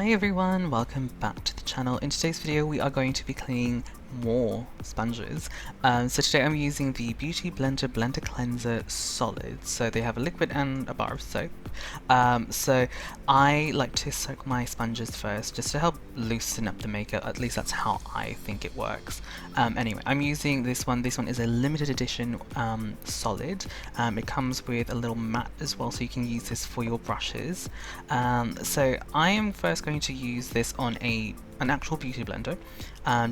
Hi everyone, welcome back to the channel. In today's video we are going to be cleaning more sponges. So today I'm using the Beauty Blender Blender Cleanser Solid. So they have a liquid and a bar of soap. So I like to soak my sponges first just to help loosen up the makeup. At least that's how I think it works. Anyway, I'm using this one. This one is a limited edition solid. It comes with a little mat as well, so you can use this for your brushes. So I am first going to use this on an actual beauty blender,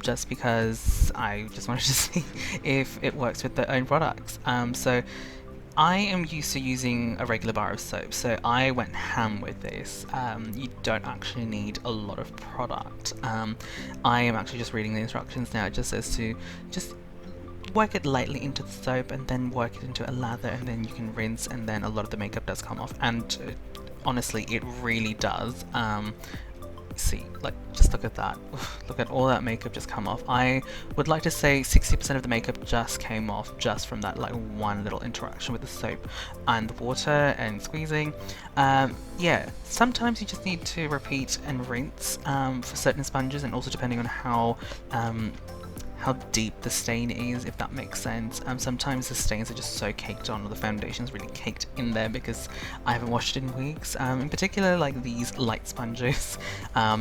just because I just wanted to see if it works with their own products. So I am used to using a regular bar of soap, so I went ham with this. You don't actually need a lot of product. I am actually just reading the instructions now. It just says to just work it lightly into the soap and then work it into a lather, and then you can rinse, and then a lot of the makeup does come off, and honestly it really does. See, like, just look at that. Look at all that makeup just come off. I would like to say 60% of the makeup just came off just from that like one little interaction with the soap and the water and squeezing. Yeah, sometimes you just need to repeat and rinse for certain sponges, and also depending on how deep the stain is, if that makes sense. Sometimes the stains are just so caked on, or the foundation's really caked in there because I haven't washed it in weeks. In particular, like these light sponges,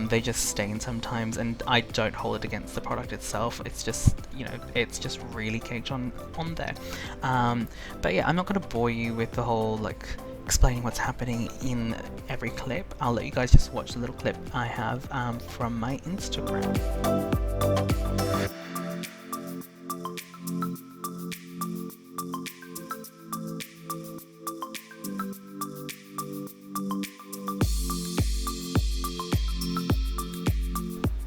they just stain sometimes, and I don't hold it against the product itself. It's just, you know, it's just really caked on there. But yeah, I'm not going to bore you with the whole like explaining what's happening in every clip. I'll let you guys just watch the little clip I have from my Instagram.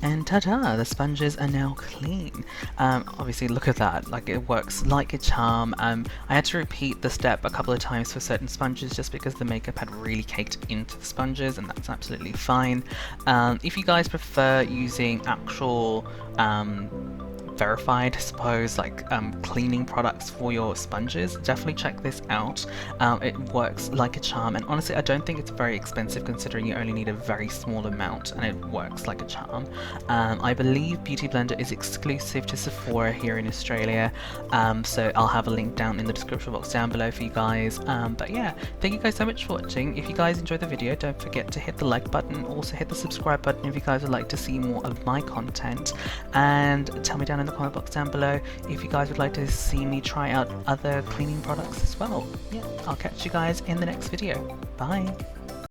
And ta-da! The sponges are now clean. Obviously look at that, like it works like a charm. I had to repeat the step a couple of times for certain sponges just because the makeup had really caked into the sponges, and that's absolutely fine. If you guys prefer using actual verified, I suppose, like cleaning products for your sponges, definitely check this out. It works like a charm, and honestly I don't think it's very expensive considering you only need a very small amount, and it works like a charm. I believe Beauty Blender is exclusive to Sephora here in Australia, so I'll have a link down in the description box down below for you guys. But yeah, thank you guys so much for watching. If you guys enjoyed the video, don't forget to hit the like button, also hit the subscribe button if you guys would like to see more of my content, and tell me down in the comment box down below if you guys would like to see me try out other cleaning products as well. Yeah, I'll catch you guys in the next video. Bye!